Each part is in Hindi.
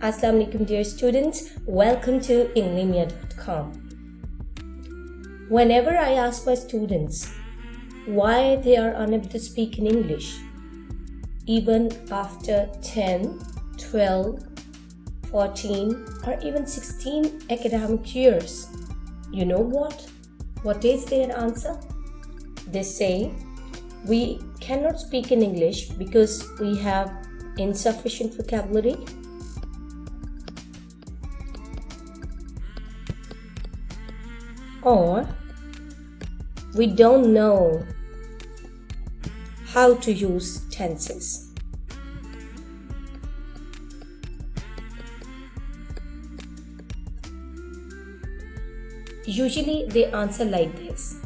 Assalamu alaikum dear students, welcome to Inglimia.com. Whenever I ask my students why they are unable to speak in English, even after 10, 12, 14 or even 16 academic years, you know what? What is their answer? They say, we cannot speak in English because we have insufficient vocabulary. Or we don't know how to use tenses. Usually they answer like this.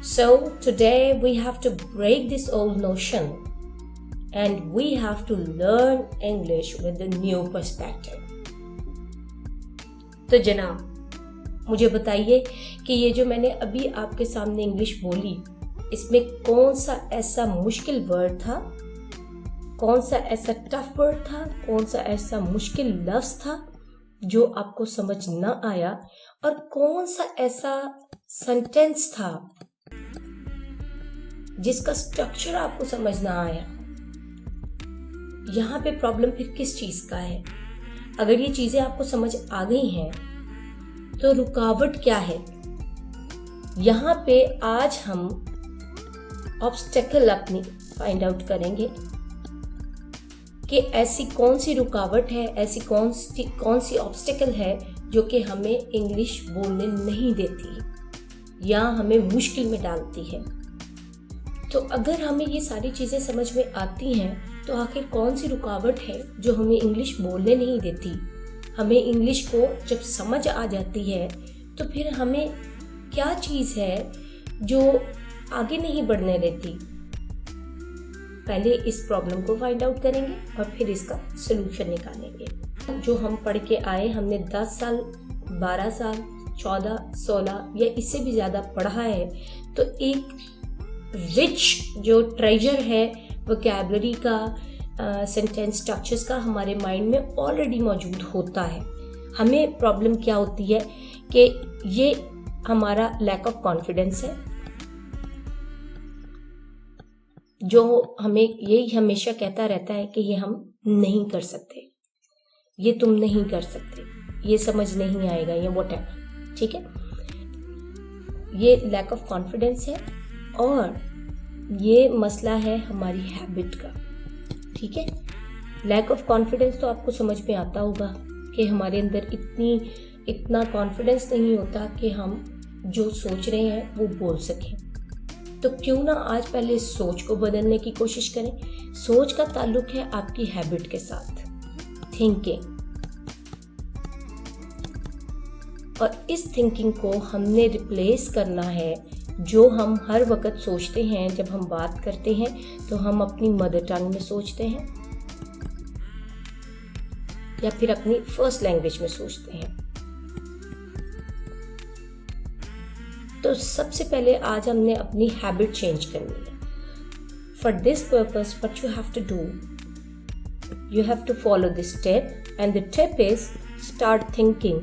So today we have to break this old notion and we have to learn English with a new perspective. तो जनाब, मुझे बताइए कि ये जो मैंने अभी आपके सामने इंग्लिश बोली, इसमें कौन सा ऐसा मुश्किल वर्ड था, कौन सा ऐसा टफ वर्ड था, कौन सा ऐसा मुश्किल लफ्ज था जो आपको समझ न आया, और कौन सा ऐसा सेंटेंस था जिसका स्ट्रक्चर आपको समझ ना आया। यहाँ पे प्रॉब्लम फिर किस चीज का है? अगर ये चीजें आपको समझ आ गई हैं तो रुकावट क्या है? यहाँ पे आज हम ऑब्स्टेकल अपनी फाइंड आउट करेंगे कि ऐसी कौन सी रुकावट है, ऐसी कौन सी ऑब्स्टेकल है जो कि हमें इंग्लिश बोलने नहीं देती या हमें मुश्किल में डालती है। तो अगर हमें ये सारी चीजें समझ में आती हैं तो आखिर कौन सी रुकावट है जो हमें इंग्लिश बोलने नहीं देती? हमें इंग्लिश को जब समझ आ जाती है तो फिर हमें क्या चीज है जो आगे नहीं बढ़ने देती? पहले इस प्रॉब्लम को फाइंड आउट करेंगे और फिर इसका सलूशन निकालेंगे। जो हम पढ़ के आए, हमने 10 साल, 12 साल, 14, 16 या इससे भी ज्यादा पढ़ा है, तो एक रिच जो ट्रेजर है वोकैबुलरी का, सेंटेंस स्ट्रक्चर्स का हमारे माइंड में ऑलरेडी मौजूद होता है। हमें प्रॉब्लम क्या होती है कि ये हमारा लैक ऑफ कॉन्फिडेंस है, जो हमें यही हमेशा कहता रहता है कि ये हम नहीं कर सकते, ये तुम नहीं कर सकते, ये समझ नहीं आएगा, ये व्हाटएवर। ठीक है, ये लैक ऑफ कॉन्फिडेंस है और ये मसला है हमारी हैबिट का। ठीक है, लैक ऑफ कॉन्फिडेंस तो आपको समझ में आता होगा कि हमारे अंदर इतना कॉन्फिडेंस नहीं होता कि हम जो सोच रहे हैं वो बोल सकें। तो क्यों ना आज पहले इस सोच को बदलने की कोशिश करें। सोच का ताल्लुक है आपकी हैबिट के साथ, थिंकिंग, और इस थिंकिंग को हमने रिप्लेस करना है। जो हम हर वक्त सोचते हैं, जब हम बात करते हैं तो हम अपनी मदर टंग में सोचते हैं या फिर अपनी फर्स्ट लैंग्वेज में सोचते हैं। तो सबसे पहले आज हमने अपनी हैबिट चेंज करनी है। For this purpose what you have to do, you have to follow this step, and the tip is start thinking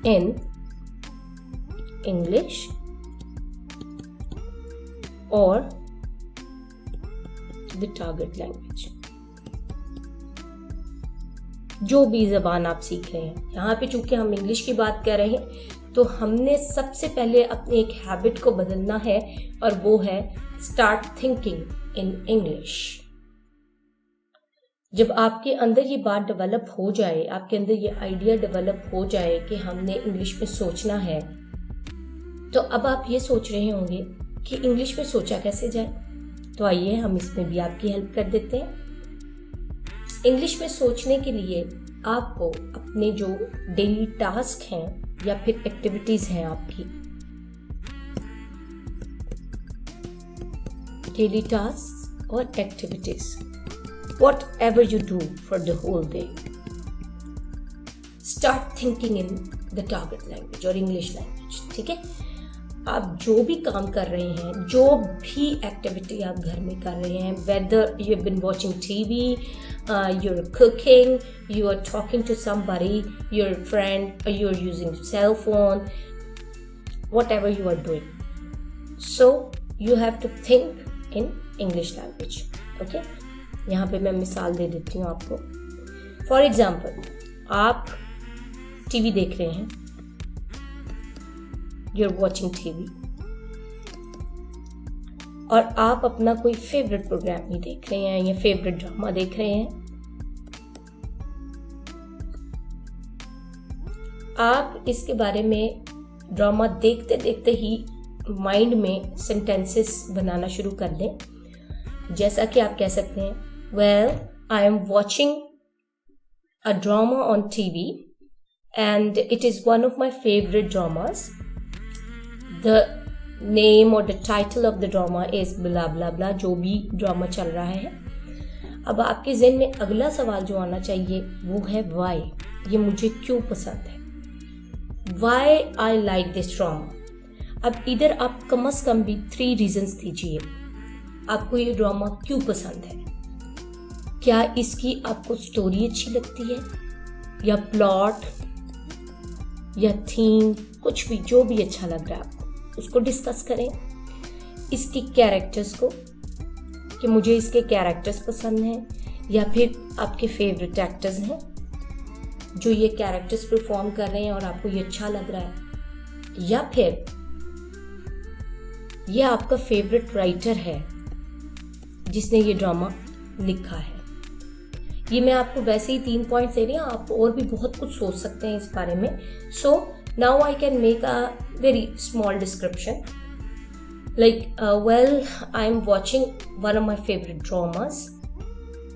in English or the target language। जो भी जबान आप सीख रहे हैं, यहाँ पे चूंकि हम इंग्लिश की बात कर रहे हैं तो हमने सबसे पहले अपनी एक हैबिट को बदलना है और वो है स्टार्ट थिंकिंग इन इंग्लिश। जब आपके अंदर ये बात डेवलप हो जाए, आपके अंदर ये आइडिया डेवलप हो जाए कि हमने इंग्लिश में सोचना है, तो अब आप ये सोच रहे होंगे कि इंग्लिश में सोचा कैसे जाए। तो आइए हम इसमें भी आपकी हेल्प कर देते हैं। इंग्लिश में सोचने के लिए आपको अपने जो डेली टास्क हैं या फिर एक्टिविटीज हैं आपकी, डेली टास्क और activities, whatever you do for the whole day, start thinking in the target language or English language। ठीक है, आप जो भी काम कर रहे हैं, जो भी एक्टिविटी आप घर में कर रहे हैं, whether you have been watching TV, you are cooking, you are talking to somebody, your friend, you are using cell phone, whatever you are doing, so you have to think in English language. Okay, यहाँ पे मैं मिसाल दे देती हूँ आपको. फॉर एग्जाम्पल, आप टीवी देख रहे हैं, यू आर वॉचिंग टीवी, और आप अपना कोई फेवरेट प्रोग्राम ही देख रहे हैं या फेवरेट ड्रामा देख रहे हैं. आप इसके बारे में ड्रामा देखते देखते ही माइंड में सेंटेंसेस बनाना शुरू कर दें. जैसा कि आप कह सकते हैं, well I am watching a drama on TV and it is one of my favourite dramas. The name or the title of the drama is blah blah blah, जो भी ड्रामा चल रहा है. अब आपके ज़हन में अगला सवाल जो आना चाहिए वो है वाई, ये मुझे क्यों पसंद है, Why I like this drama. अब इधर आप कम से कम भी 3 रीजंस दीजिए आपको ये ड्रामा क्यों पसंद है. क्या इसकी आपको स्टोरी अच्छी लगती है, या प्लॉट, या थीम, कुछ भी, जो भी अच्छा लग रहा है आपको उसको डिस्कस करें. इसके कैरेक्टर्स को, कि मुझे इसके कैरेक्टर्स पसंद हैं, या फिर आपके फेवरेट एक्टर्स हैं जो ये कैरेक्टर्स परफॉर्म कर रहे हैं और आपको ये अच्छा लग रहा है, या फिर ये आपका फेवरेट राइटर है जिसने ये ड्रामा लिखा है. ये मैं आपको वैसे ही 3 पॉइंट्स दे रही हूँ, आप और भी बहुत कुछ सोच सकते हैं इस बारे में. So now I can make a very small description like, well I am watching one of my favourite dramas.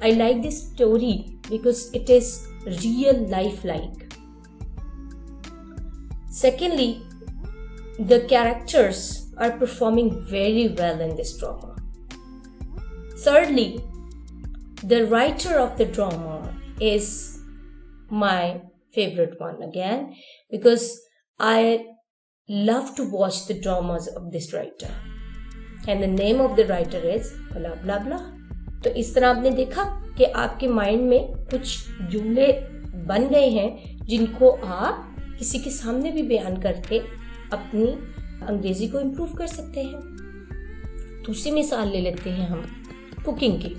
I like this story because it is real life like. Secondly, the characters are performing very well in this drama. Thirdly, the writer of the drama is my favorite one again because I love to watch the dramas of this writer. And the name of the writer is blah blah blah. तो इस तरह आपने देखा कि आपके माइंड में कुछ जुमले बन गए हैं जिनको आप किसी के सामने भी बयान करके अपनी अंग्रेजी को इम्प्रूव कर सकते हैं. दूसरी मिसाल ले लेते हैं हम कुकिंग की.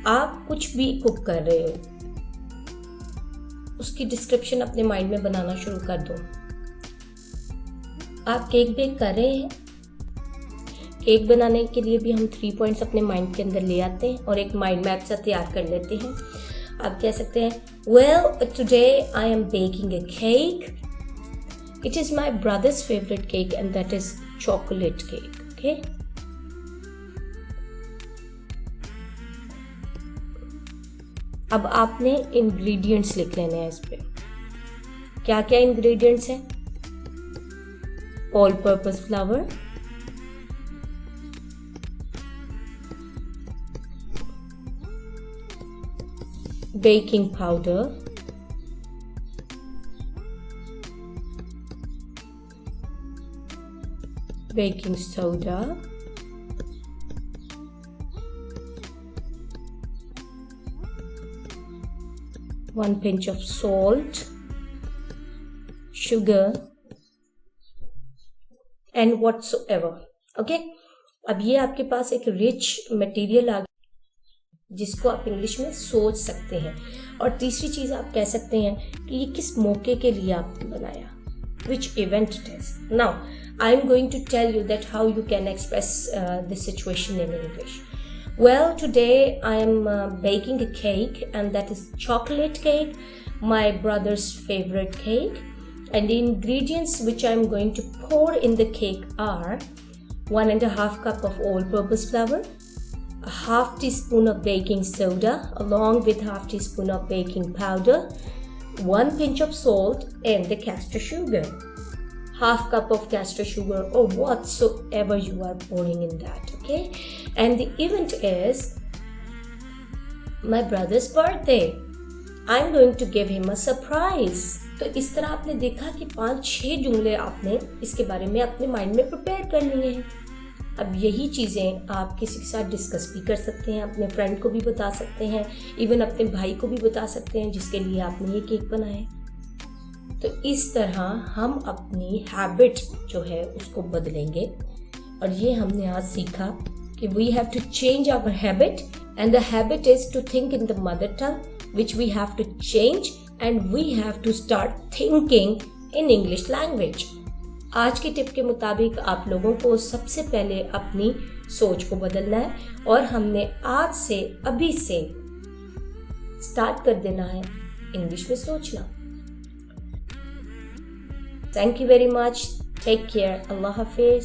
आप कुछ भी कुक कर रहे हो, उसकी डिस्क्रिप्शन अपने माइंड में बनाना शुरू कर दो. आप केक बेक कर रहे हैं, केक बनाने के लिए भी हम 3 पॉइंट्स अपने माइंड के अंदर ले आते हैं और एक माइंड मैप सा तैयार कर लेते हैं. आप कह सकते हैं, well today I am baking a cake, it is my brothers favourite cake and that is chocolate cake. Okay, अब आपने इंग्रेडिएंट्स लिख लेने हैं इस पे. क्या क्या इंग्रेडिएंट्स हैं? All purpose flower, baking powder, baking soda, 1 pinch of salt, sugar and whatsoever. Okay, अब ये आपके पास एक रिच मटेरियल आ जिसको आप इंग्लिश में सोच सकते हैं. और तीसरी चीज आप कह सकते हैं कि ये किस मौके के लिए आपने बनाया, which event it is. Now I am going to tell you that how you can express this situation in English. Well, today I am baking a cake and that is chocolate cake, my brother's favorite cake, and the ingredients which I am going to pour in the cake are 1.5 cup of all-purpose flour, a half teaspoon of baking soda along with half teaspoon of baking powder, 1 pinch of salt and the castor sugar, half cup of castor sugar or whatsoever you are pouring in that. Okay, and the event is my brother's birthday. I'm going to give him a surprise. तो इस तरह आपने देखा कि 5-6 जुमले आपने इसके बारे में अपने माइंड में प्रिपेयर कर लिए हैं। अब यही चीज़ें आप किसी के साथ डिस्कस भी कर सकते हैं, अपने फ्रेंड को भी बता सकते हैं, इवन अपने भाई को भी बता सकते हैं जिसके लिए आपने ये केक बनाया है। तो इस तरह हम अपनी हैबिट जो है उसको बदलेंगे। और ये हमने आज सीखा कि we have to change our habit, and the habit is to think in the mother tongue which we have to change, and we have to start thinking in English language. आज के टिप के मुताबिक आप लोगों को सबसे पहले अपनी सोच को बदलना है, और हमने आज से अभी से स्टार्ट कर देना है इंग्लिश में सोचना। Thank you very much, take care, Allah Hafiz.